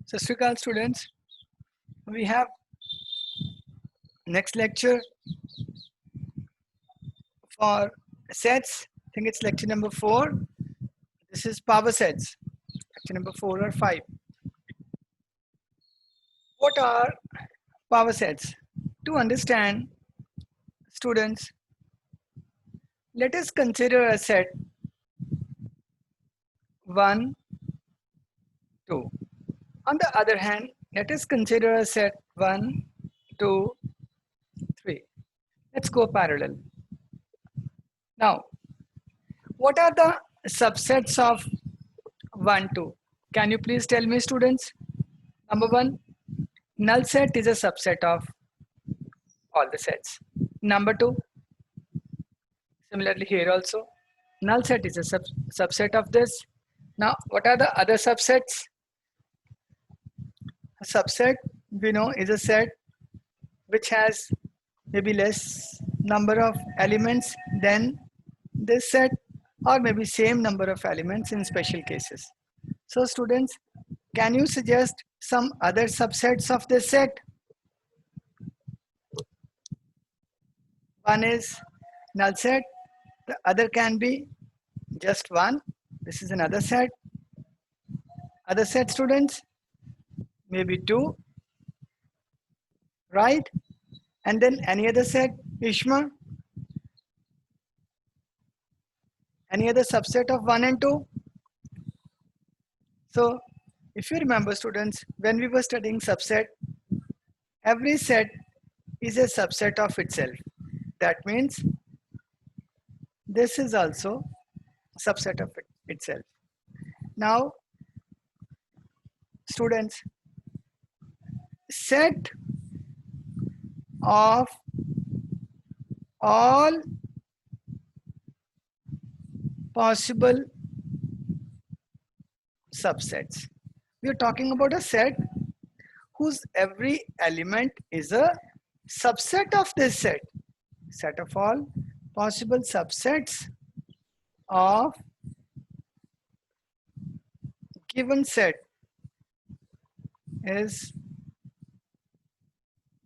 So, Sri Akal students, we have next lecture for sets. I think it's lecture number 4. This is power sets, lecture number 4 or 5. What are power sets? To understand, students, let us consider a set 1, 2. On the other hand, let us consider a set 1, 2, 3. Let's go parallel. Now, what are the subsets of 1, 2? Can you please tell me, students? Number 1, null set is a subset of all the sets. Number 2, similarly here also, null set is a subset of this. Now, what are the other subsets? A subset, we know, is a set which has maybe less number of elements than this set, or maybe same number of elements in special cases. So students, can you suggest some other subsets of this set? One is null set, the other can be just one. This is another set. Other set, students, maybe 2, right? And then any other set, Ishma? Any other subset of 1 and 2? So if you remember, students, when we were studying subset, every set is a subset of itself. That means this is also a subset of itself. Now, students, set of all possible subsets. We are talking about a set whose every element is a subset of this set. Set of all possible subsets of given set is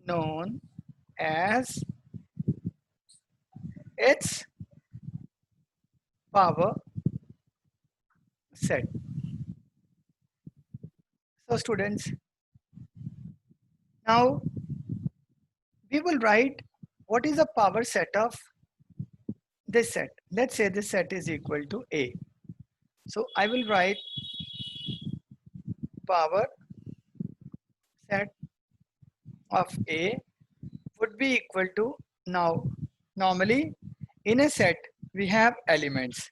known as its power set. So students, now we will write what is the power set of this set. Let's say this set is equal to A. So I will write power set of A would be equal to, now normally in a set we have elements.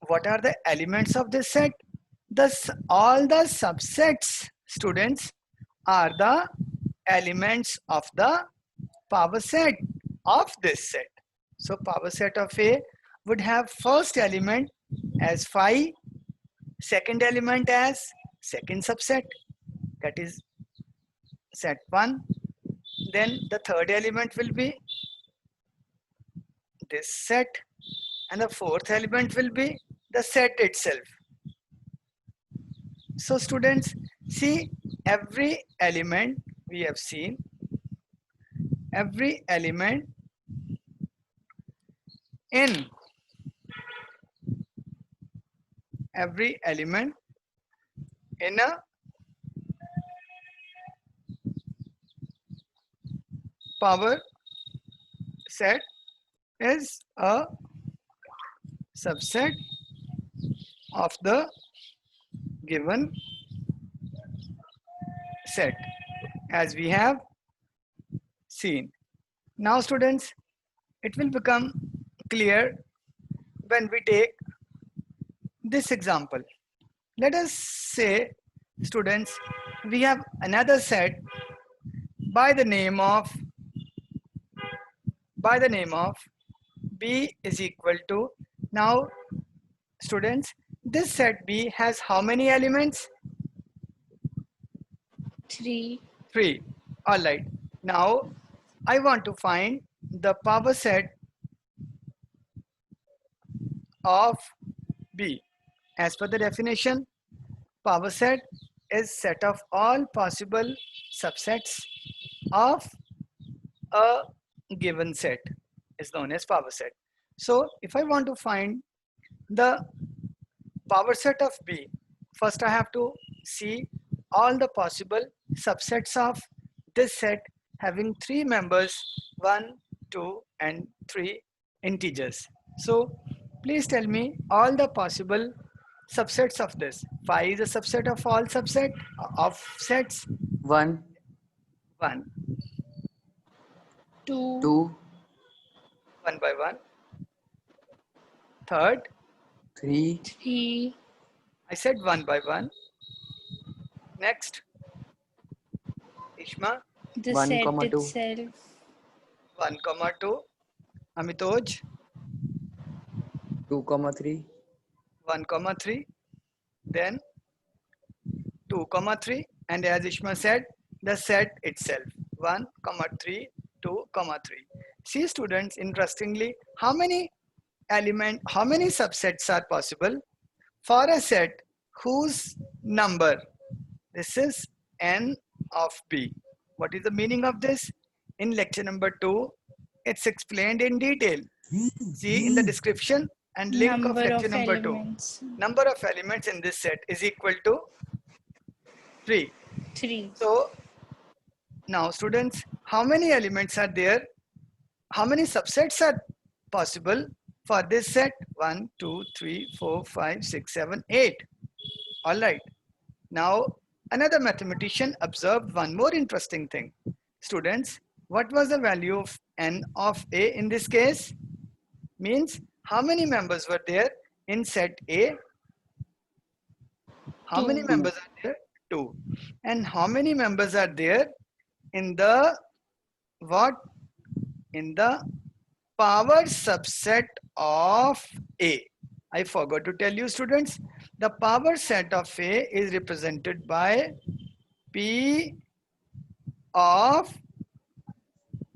What are the elements of this set? All the subsets, students, are the elements of the power set of this set. So power set of A would have first element as phi, second element as second subset, that is set 1. Then the third element will be this set, and the fourth element will be the set itself. So students, see, every element we have seen, every element in a power set is a subset of the given set, as we have seen. Now students, it will become clear when we take this example. Let us say, students, we have another set by the name of B is equal to, now students, this set B has how many elements? 3. 3. All right. Now I want to find the power set of B. As per the definition, power set is set of all possible subsets of a given set is known as power set. So if I want to find the power set of B, first I have to see all the possible subsets of this set having three members, 1, 2 and 3 integers. So please tell me all the possible subsets of this. Phi is a subset of all subset of sets. 1, 1, 2, 2, 1 by 1. Third, 3, 3, I said 1 by 1. Next, Ishma, the 1, set 2, itself, 1 comma 2. Amitoj, 2, 3, 1 comma 3. Then 2 comma 3. And as Ishma said, the set itself 1 comma 3, 2 comma 3. See students, interestingly, how many subsets are possible for a set whose number, this is n of b. What is the meaning of this? In lecture number 2, it's explained in detail. See in the description and link of number lecture of number 2. elements, Number of elements in this set is equal to 3. 3, So now students, how many elements are there? How many subsets are possible for this set? 1, 2, 3, 4, 5, 6, 7, 8. All right. Now another mathematician observed one more interesting thing. Students, what was the value of n of a in this case? Means how many members were there in set A? How many 2, members are there? 2. And how many members are there in the what? In the power subset of A. I forgot to tell you students, the power set of A is represented by P of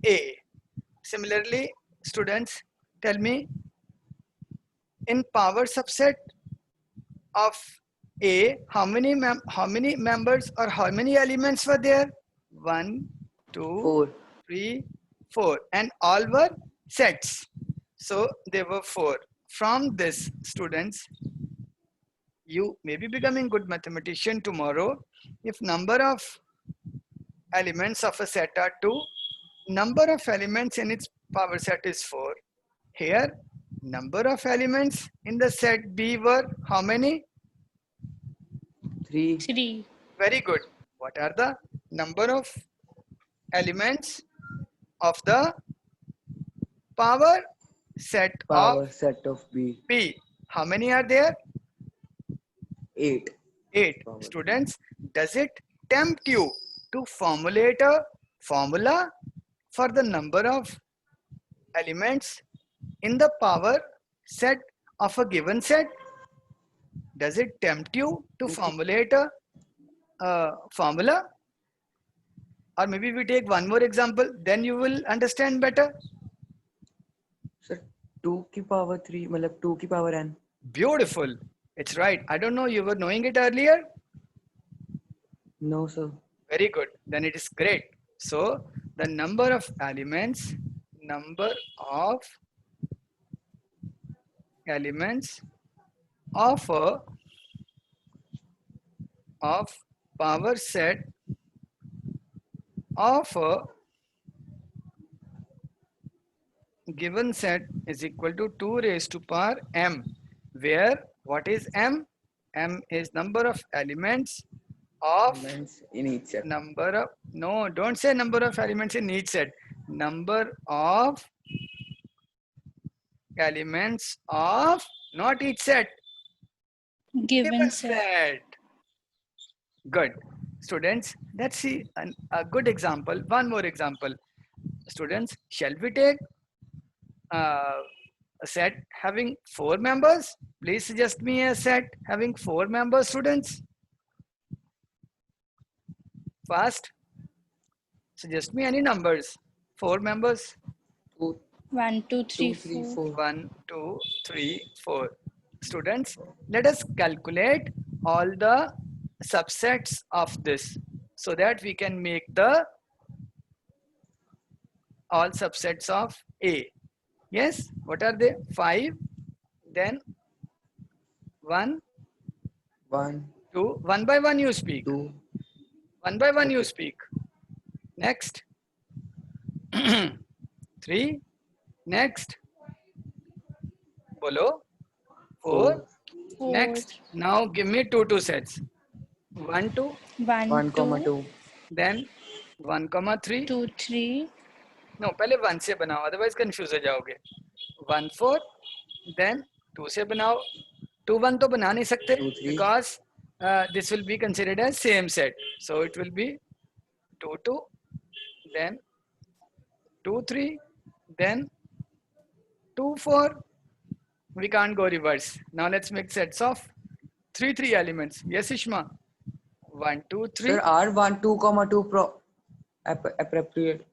A. Similarly, students, tell me, in power subset of A, how many members or how many elements were there? 1, 2, 4, 3, 4, and all were sets. So there were 4. From this, students, you may be becoming good mathematician tomorrow if number of elements of a set are 2, number of elements in its power set is 4. Here, number of elements in the set B were how many? 3, 3, Very good. What are the number of elements of the power set power of set of B, B? How many are there? 8. 8. Power. Students, does it tempt you to formulate a formula for the number of elements in the power set of a given set? Does it tempt you to formulate a formula? Or maybe we take one more example, then you will understand better. Sir, 2 की power 3, मतलब 2 की power n. Beautiful. It's right. I don't know, you were knowing it earlier? No, sir. Very good. Then it is great. So the number of elements of a power set of a given set is equal to 2 raised to power m, where what is m? M is number of elements of Elements in each set. no, don't say number of elements in each set. Number of elements of not each set, given set, set. Good. Students, let's see a good example. One more example. Students, shall we take a set having 4 members? Please suggest me a set having 4 members, students. Fast. Suggest me any numbers. 4 members. 2, 1, 2, 3, 2, 3, 4, 4. 1, 2, 3, 4. Students, let us calculate all the subsets of this so that we can make the all subsets of A. Yes, what are they? 5, then 1, 1, 2. One by one you speak. 2. One by one you Okay. speak. Next. 3. Next. Bolo. 4. 4. Next. Now give me 2 sets. 1, 2. 1, 1, 2, 2. Then 1, 3. 2, 3, No, पहले 1 से बनाओ, otherwise confuse हो जाओगे. 1, 4. Then 2 से बनाओ. 2, 1 तो बना नहीं सकते 2, 3. because this will be considered as same set. So it will be 2, 2. Then 2, 3. Then 2, 4. We can't go reverse. Now let's make sets of 3, 3 elements. Yes, Ishma. 1, 2, 3. Sir, are 1, 2, 2 appropriate?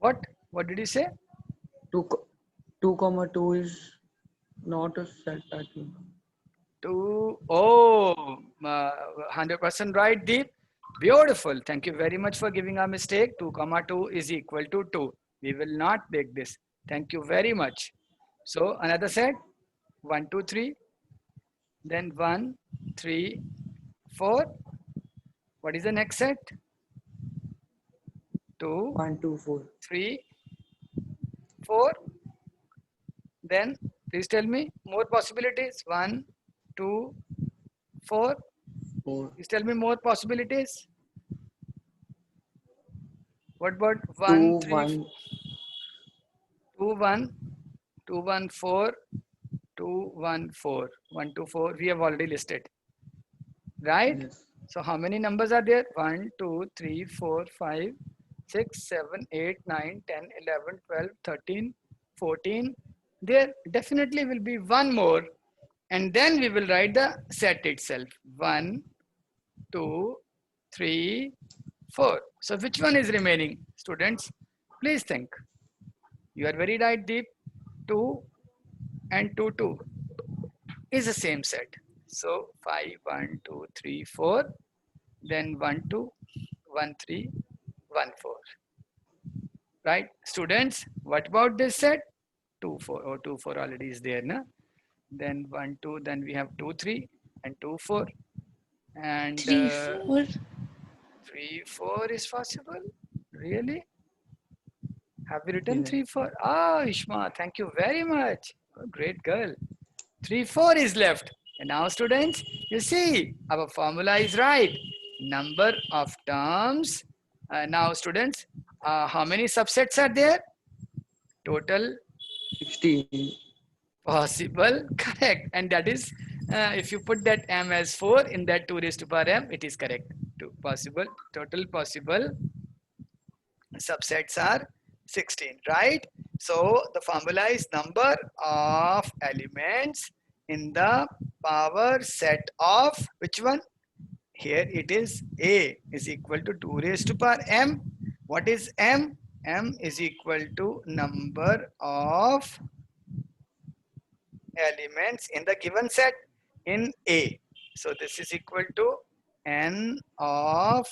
What? What did you say? 2, 2 is not a set, I think. 2. Oh, 100% right, Deep. Beautiful. Thank you very much for giving a mistake. 2, 2 is equal to 2. We will not take this. Thank you very much. So another set. 1, 2, 3. Then 1, 3, 4. What is the next set? 2, 1, 2, 4. 3, 4. Then please tell me more possibilities. 1, 2, 4. 4. Please tell me more possibilities. What about 1, 2, 3, 1. 2, 1, 2, 1, 4, 2, 1, 4, 1, 2, 4. We have already listed, right? Yes. So how many numbers are there? 1, 2, 3, 4, 5, 6, 7, 8, 9, 10, 11, 12, 13, 14. There definitely will be one more, and then we will write the set itself. 1, 2, 3, 4. So which one is remaining, students? Please think. You are very right, Deep. 2 and 2, 2 is the same set. So 5, 1, 2, 3, 4. Then 1, 2, 1, 3, 1, 4. Right? Students, what about this set? 2, 4. Oh, 2, 4 already is there, na? Then 1, 2, then we have 2, 3 and 2, 4. And 3, 4. 3, 4 is possible? Really? Have we written Yeah. 3, 4? Ah, Ishma, thank you very much. Oh, great girl. 3, 4 is left. And now, students, you see, our formula is right. Number of terms. Now, students, how many subsets are there? Total 16. possible, correct. And that is, if you put that m as 4 in that 2 raised to power m, it is correct. Possible, total possible subsets are 16, right? So the formula is number of elements in the power set of which one? Here it is A is equal to 2 raised to power m. What is m? M is equal to number of elements in the given set in A. So this is equal to n of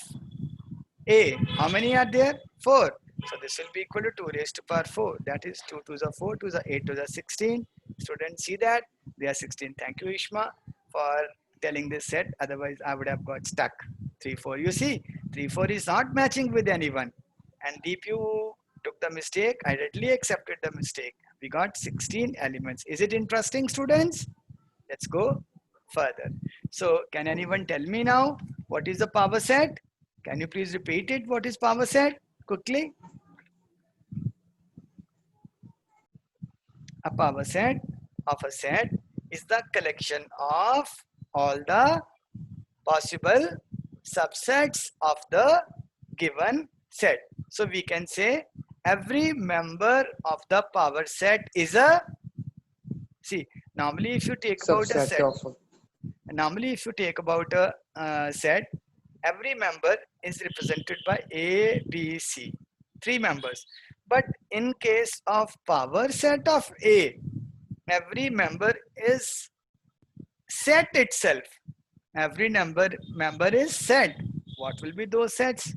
A. How many are there? 4. So this will be equal to 2 raised to power 4. That is 2 to the 4 to the 8 to the 16. Students see that? They are 16. Thank you, Ishma, for telling this set. Otherwise, I would have got stuck. 3, 4. You see, 3, 4 is not matching with anyone. And Deep, you took the mistake. I readily accepted the mistake. We got 16 elements. Is it interesting, students? Let's go further. So can anyone tell me now what is the power set? Can you please repeat it? What is power set? Quickly. A power set of a set is the collection of all the possible subsets of the given set. So we can say every member of the power set is a, see, normally if you take about a Subset set, of. normally if you take about a set, every member is represented by A, B, C, 3 members. But in case of power set of A, every member is set itself. every member is set. What will be those sets?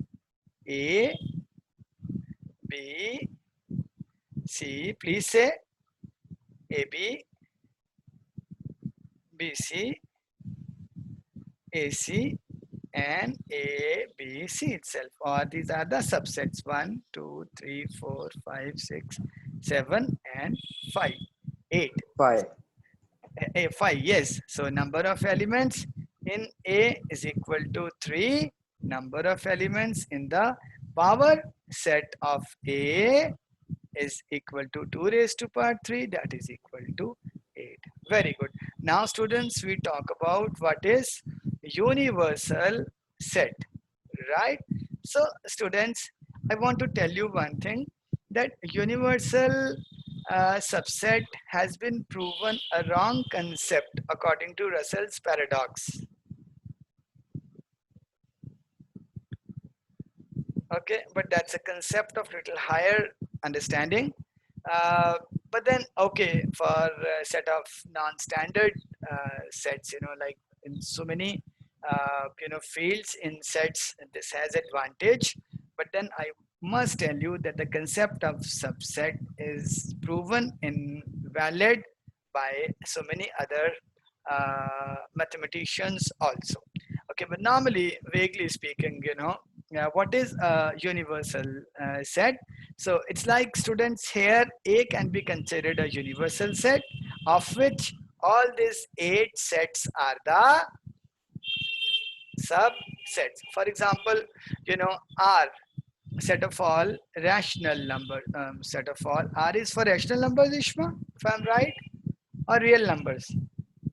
A, B, C. Please say A, B, B, C, A, C, and A, B, C itself. Or these are the subsets 1, 2, 3, 4, 5, 6, 7, and 5. 8. 5. 5, yes. So number of elements in A is equal to 3. Number of elements in the power set of A is equal to 2 raised to power 3, that is equal to 8. Very good. Now students, we talk about what is universal set, right? So students, I want to tell you one thing, that universal subset has been proven a wrong concept according to Russell's paradox. Okay, but that's a concept of little higher understanding. But then, okay, for a set of non-standard sets, like in so many, fields in sets, this has advantage. But then I must tell you that the concept of subset is proven invalid by so many other mathematicians also. Okay, but normally, vaguely speaking, what is a universal set? So it's like students here, A can be considered a universal set of which all these 8 sets are the subsets. For example, R, set of all rational number, set of all. R is for rational numbers, Ishma, if I'm right, or real numbers?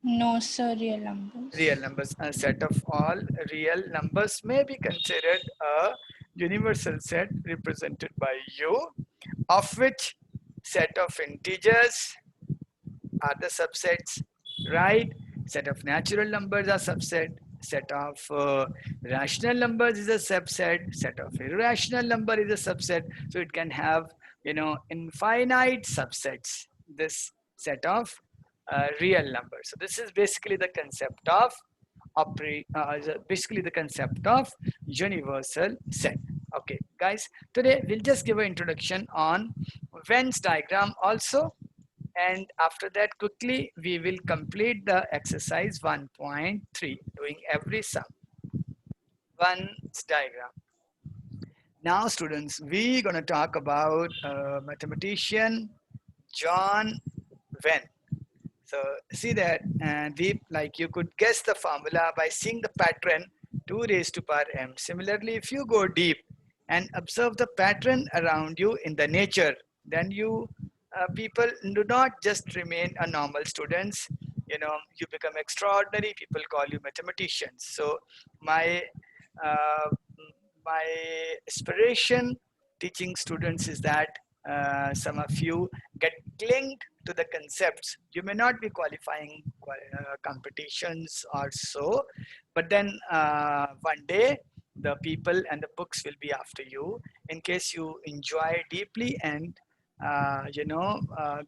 No, sir, real numbers. Real numbers. A set of all real numbers may be considered a universal set represented by U, of which set of integers are the subsets, right? Set of natural numbers are subset. Set of rational numbers is a subset. Set of irrational number is a subset. So it can have, infinite subsets. This set of real numbers. So this is basically the concept of basically the concept of universal set. Okay, guys, today we'll just give an introduction on Venn diagram also, and after that quickly we will complete the exercise 1.3 doing every sum. Venn diagram. Now students, we're going to talk about mathematician John Venn. So see that, and like you could guess the formula by seeing the pattern 2 raised to power m. Similarly, if you go deep and observe the pattern around you in the nature, then you people do not just remain a normal students. You become extraordinary. People call you mathematicians. So my uh, my aspiration teaching students is that some of you get linked to the concepts. You may not be qualifying competitions or so, but then one day the people and the books will be after you in case you enjoy deeply and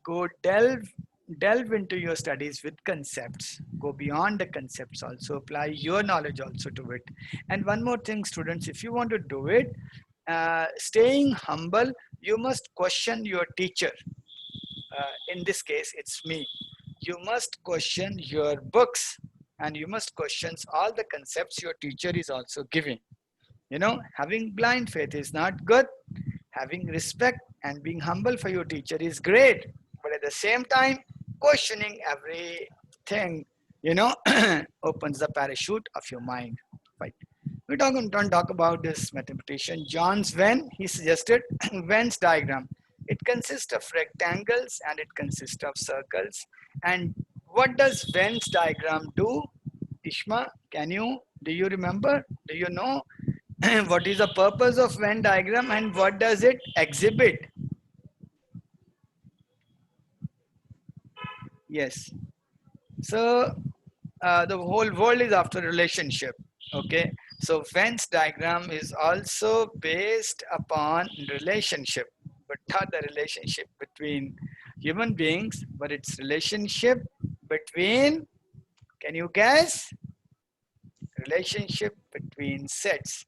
go delve into your studies with concepts. Go beyond the concepts also, apply your knowledge also to it. And one more thing students, if you want to do it, staying humble, you must question your teacher. In this case, it's me. You must question your books and you must question all the concepts your teacher is also giving. Having blind faith is not good. Having respect and being humble for your teacher is great. But at the same time, questioning everything, opens the parachute of your mind. Right. We're going to talk about this mathematician John Venn. He suggested Venn's diagram. It consists of rectangles and it consists of circles. And what does Venn's diagram do? Ishma, do you remember? Do you know what is the purpose of Venn diagram and what does it exhibit? Yes. So the whole world is after relationship. Okay. So Venn's diagram is also based upon relationship, but not the relationship between human beings, but it's relationship between, can you guess? relationship between sets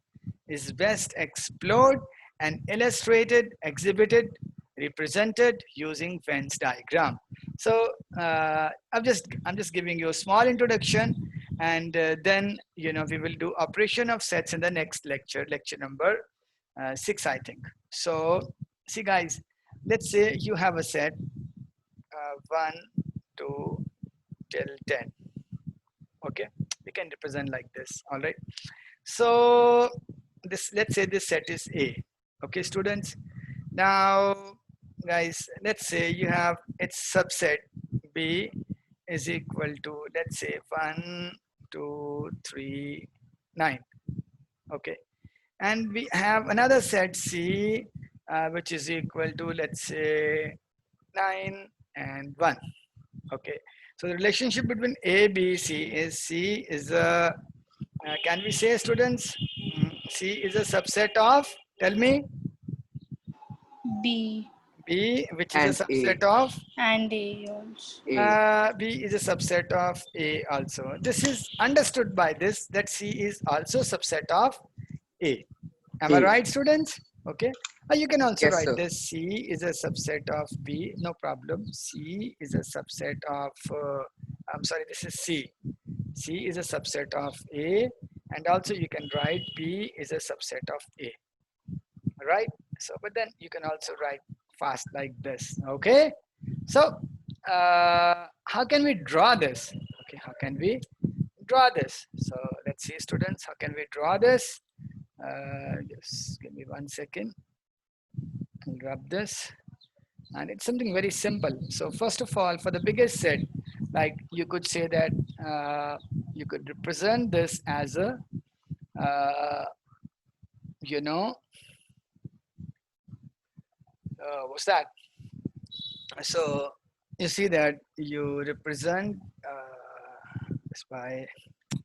is best explored and illustrated, exhibited, represented using Venn diagram. So I'm just giving you a small introduction, and then we will do operation of sets in the next lecture, lecture number 6, I think. So see, guys, let's say you have a set 1, 2 till 10. Okay, we can represent like this. All right. So this, let's say this set is A. Okay, students. Now, guys, let's say you have its subset B is equal to, let's say, 1, 2, 3, 9. Okay, and we have another set C, which is equal to, let's say, 9 and 1. Okay, so the relationship between A, B, C is a, can we say, students, C is a subset of, tell me, B B, which is And a A. subset of, and A also. A. B is a subset of A also. This is understood by this, that C is also subset of A. Am I A. right, students? Okay. You can also Yes, write sir. this, C is a subset of B, no problem. C is a subset of, I'm sorry, this is C. C is a subset of A, and also you can write B is a subset of A, right? So, but then you can also write fast like this, okay? So, how can we draw this? Okay, how can we draw this? So, let's see, students, how can we draw this? Just give me 1 second. I'll grab this. And it's something very simple. So first of all, for the biggest set, like you could say that you could represent this as a, uh, you know, what's that? So you see that you represent this by,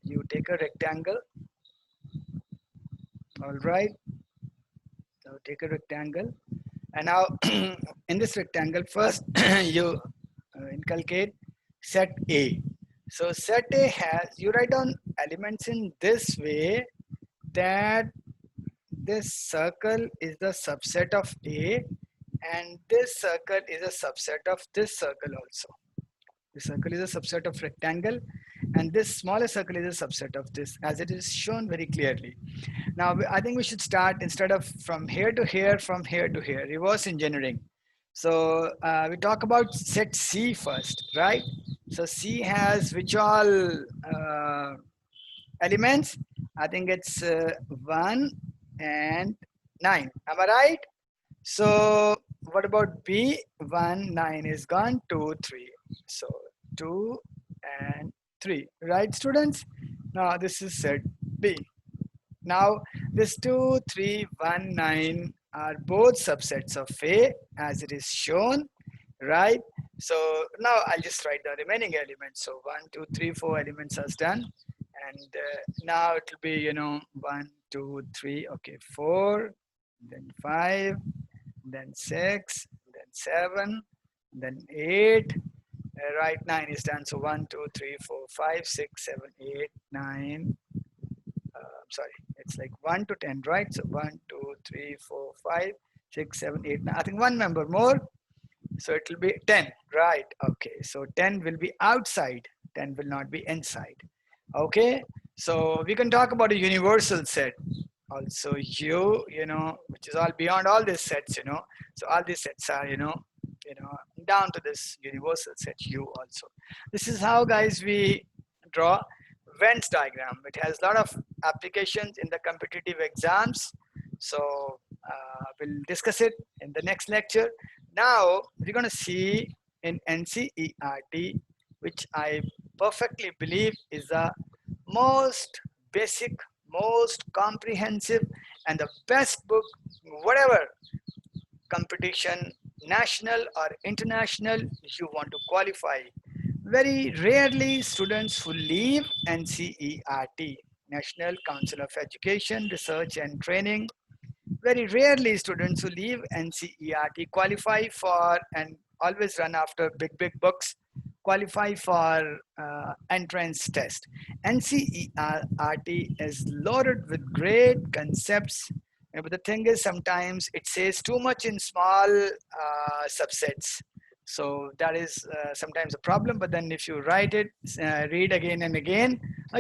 you take a rectangle. All right. So take a rectangle. And now in this rectangle, first you inculcate set A. So set A has, you write down elements in this way, that this circle is the subset of A, and this circle is a subset of this circle also. The circle is a subset of rectangle, and this smaller circle is a subset of this, as it is shown very clearly. Now, I think we should start, instead of from here to here, from here to here, reverse engineering. So we talk about set C first, right? So C has which all elements? I think it's 1 and 9. Am I right? So what about B? 1, 9 is gone, 2, 3. So 2 and 3, right, students? Now this is set B. Now this 2, 3, 1, 9 are both subsets of A, as it is shown, right? So now I'll just write the remaining elements. So 1, 2, 3, 4 elements are done. And now it will be, 1, 2, 3, okay, 4, then 5, then 6, then 7, then 8, right, 9 is done. So 1, 2, 3, 4, 5, 6, 7, 8, 9. I'm sorry, it's like 1 to 10, right? So 1, 2, 3, 4, 5, 6, 7, 8, 9. I think one member more. So it will be 10, right? Okay, so 10 will be outside, 10 will not be inside. Okay, so we can talk about a universal set. Also U, which is all beyond all these sets, So all these sets are, down to this universal set U also. This is how, guys, we draw Venn diagram. It has a lot of applications in the competitive exams. So we'll discuss it in the next lecture. Now we're going to see in NCERT, which I perfectly believe is the most basic, most comprehensive, and the best book, whatever competition, national or international, you want to qualify. Very rarely students who leave NCERT, National Council of Education, Research and Training, very rarely students who leave NCERT qualify for and always run after big books qualify for entrance test. NCERT is loaded with great concepts, but the thing is sometimes it says too much in small subsets. So that is sometimes a problem, but then if you write it, read again and again,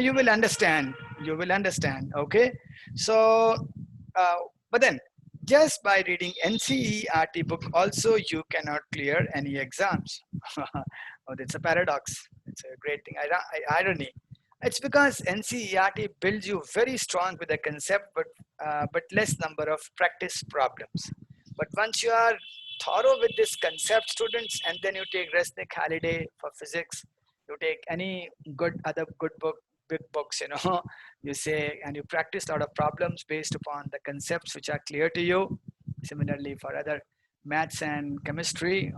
you will understand. You will understand, okay? So, uh, but then just by reading NCERT book also you cannot clear any exams. Oh, that's a paradox. It's a great thing, irony. It's because NCERT builds you very strong with a concept, but less number of practice problems. But once you are thorough with this concept, students, and then you take Resnick Halliday for physics, you take any other good book, big books, you know, you say, and you practice a lot of problems based upon the concepts which are clear to you. Similarly, for other maths and chemistry,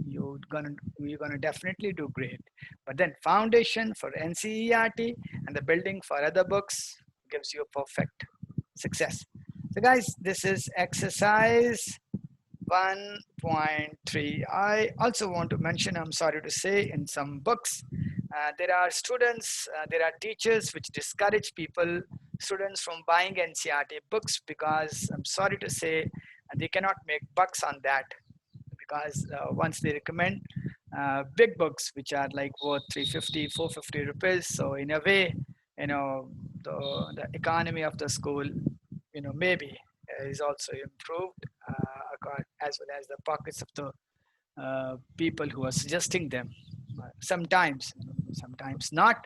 you're gonna definitely do great. But then foundation for NCERT and the building for other books gives you a perfect success. So guys, this is exercise 1.3. I also want to mention, I'm sorry to say, in some books, there are students, there are teachers which discourage students from buying NCERT books because I'm sorry to say, they cannot make bucks on that because once they recommend big books which are like worth 350, 450 rupees. So in a way, you know, the economy of the school, you know, maybe is also improved as well as the pockets of the people who are suggesting them. Sometimes not.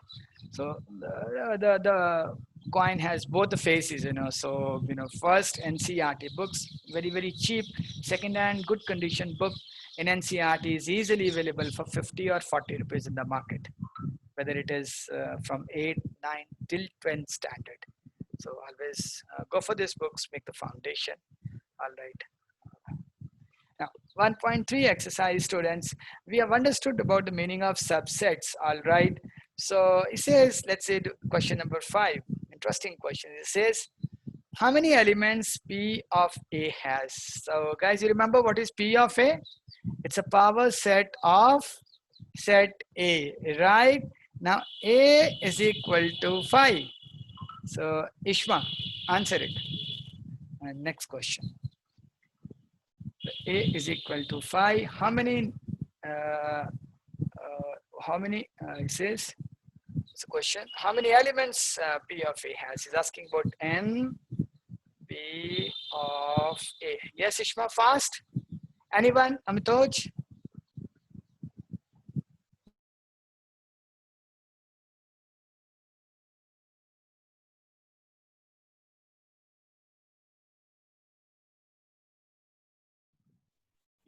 So the coin has both the faces, you know. So, you know, first NCERT books, very, very cheap, second-hand, good condition book in NCERT is easily available for 50 or 40 rupees in the market, whether it is from 8, 9 till 12 standard. So always go for these books, make the foundation. All right. Now, 1.3 exercise, students. We have understood about the meaning of subsets. All right. So it says, let's say question number 5. Interesting question. It says, how many elements P of A has? So guys, you remember what is P of A? It's a power set of set A, right? Now A is equal to 5. So Ishma, answer it. And next question. A is equal to 5. It says, it's a question, how many elements P of A has? He's asking about N P of A. Yes, Ishma, fast. Anyone? Amitoj?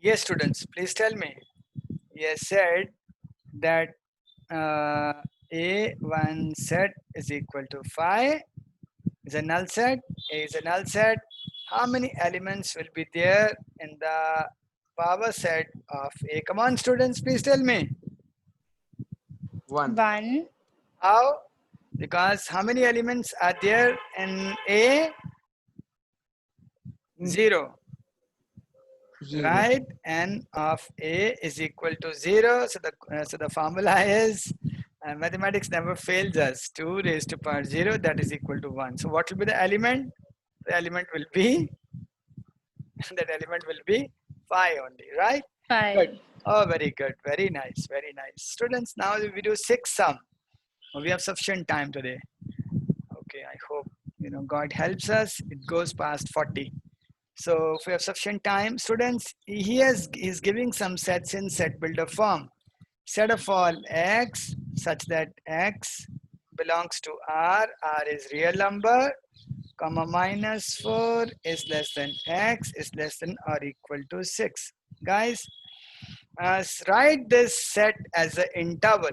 Yes, students, please tell me. Yes, said that A1 set is equal to 5 is a null set. A is a null set. How many elements will be there in the power set of A? Come on, students, please tell me. 1. 1. How? Because how many elements are there in A? 0. 0. Right? N of A is equal to 0. So the formula is, mathematics never fails us. 2 raised to power 0, that is equal to 1. So what will be the element? The element will be, that element will be 5 only, right? 5. Good. Oh, very good. Very nice. Very nice. Students, now we do 6 sum. We have sufficient time today. Okay, I hope, you know, God helps us. It goes past 40. So if we have sufficient time, students, he's giving some sets in set builder form. Set of all x such that x belongs to R is real number, comma -4 is less than x is less than or equal to 6. Guys, write this set as an interval.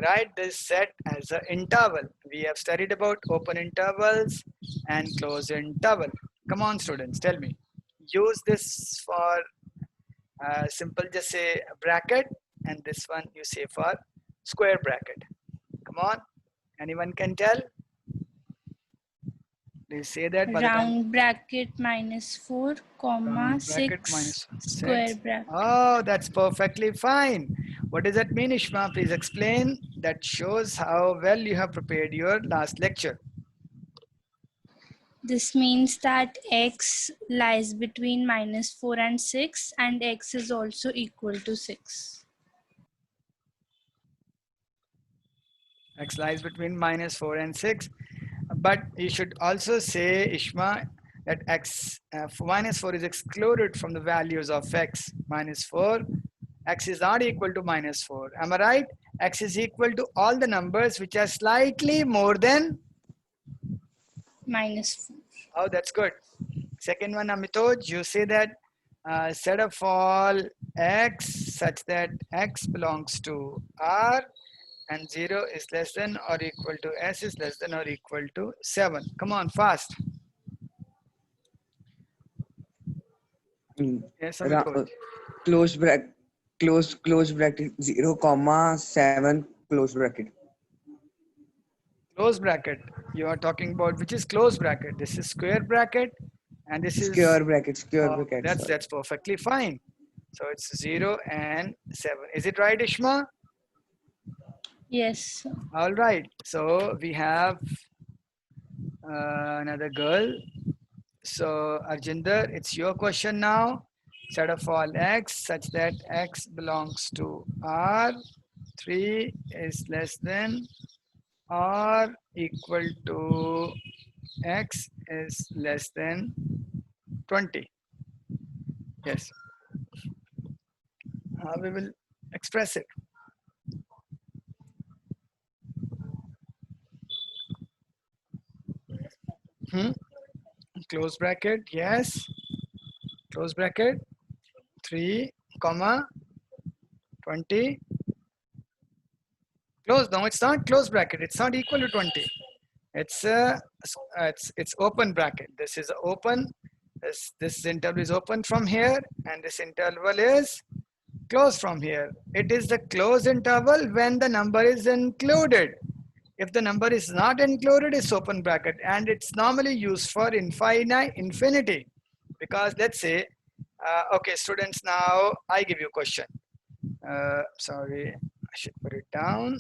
Write this set as an interval. We have studied about open intervals and closed interval. Come on, students, tell me. Use this for simple, just say bracket, and this one you say for square bracket. Come on, anyone can tell? They say that by the time Round bracket -4, comma round bracket 6, minus square 6. bracket. Oh, that's perfectly fine. What does that mean, Ishma? Please explain. That shows how well you have prepared your last lecture. This means that x lies between -4 and 6, and x is also equal to 6. X lies between -4 and 6. But you should also say, Ishma, that -4 is excluded from the values of x. -4, x is not equal to -4. Am I right? X is equal to all the numbers which are slightly more than. -4. Oh, that's good. Second one, Amitoj, you say that set of all x such that x belongs to R and 0 is less than or equal to s is less than or equal to 7. Come on, fast. Yes, Amitoj. Close bracket, close bracket, 0 comma 7 close bracket. Close bracket. You are talking about which is close bracket. This is square bracket, and this is Square bracket, sorry. that's perfectly fine. So it's 0 and 7. Is it right, Ishma? Yes. All right. So we have another girl. So Arjinder, it's your question now. Set of all x such that x belongs to R. 3 is less than or equal to x is less than 20. Yes. How we will express it? Close bracket, yes. Close bracket, 3, comma, 20. Close, no, it's not close bracket. It's not equal to 20. It's open bracket. This is open. This interval is open from here, and this interval is closed from here. It is the closed interval when the number is included. If the number is not included, it's open bracket, and it's normally used for infinity. Because let's say, okay, students, now I give you a question. Sorry, I should put it down.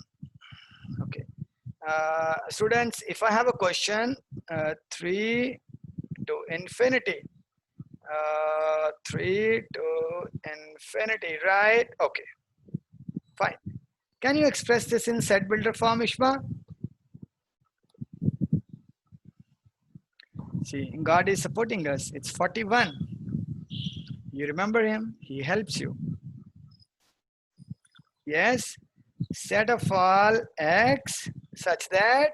Okay. Students, if I have a question, 3 to infinity, 3 to infinity, right? Okay, fine. Can you express this in set builder form, Ishma? See, God is supporting us. It's 41. You remember him? He helps you. Yes. Set of all x such that,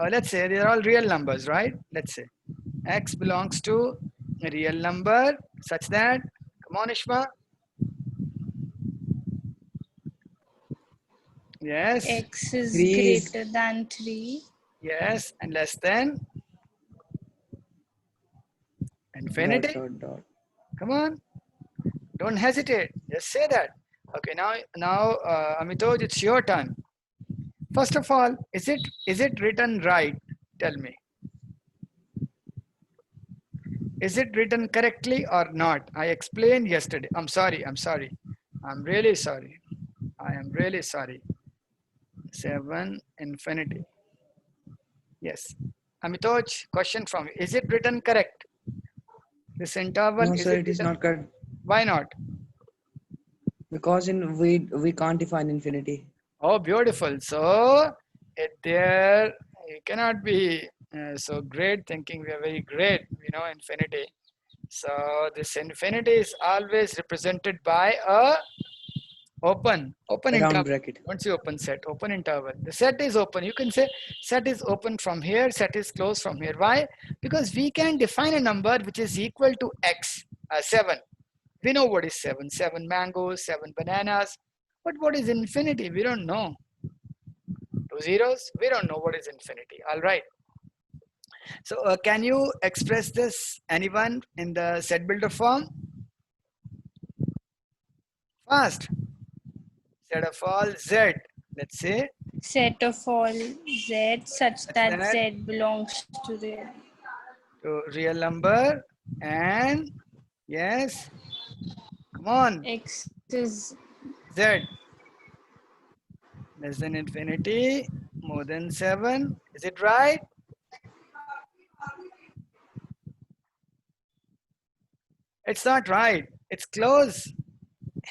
let's say they're all real numbers, right? Let's say x belongs to a real number such that, come on, Ishma. Yes. X is 3 is- greater than 3. Yes, and less than infinity. Dot. Come on, don't hesitate. Just say that. Okay, now, Amitoj, it's your turn. First of all, is it written right? Tell me. Is it written correctly or not? I explained yesterday. I'm sorry. I'm really sorry. I am really sorry. 7 infinity. Yes. Amitoj, question from you. Is it written correct? This interval, No, is sir, it it is written- not correct. Why not? Because in we can't define infinity. Oh, beautiful. So there you cannot be so great thinking we are very great, infinity. So this infinity is always represented by a open Round interval. bracket. Don't say open set, open interval. The set is open. You can say set is open from here, set is closed from here. Why? Because we can define a number which is equal to x, 7. We know what is 7. 7 mangoes, 7 bananas. But what is infinity? We don't know. 2 zeros? We don't know what is infinity. All right. So can you express this, anyone, in the set builder form? Fast. Set of all z. Let's say Set of all z such that that- z belongs to real. to real number and yes. Come on. X is Z. less than infinity, more than 7. Is it right? It's not right. It's close.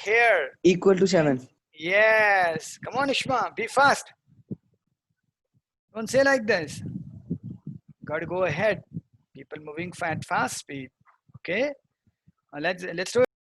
Here. Equal to 7. Yes. Come on, Ishma. Be fast. Don't say like this. Got to go ahead. People moving at fast speed. Okay. Let's do it.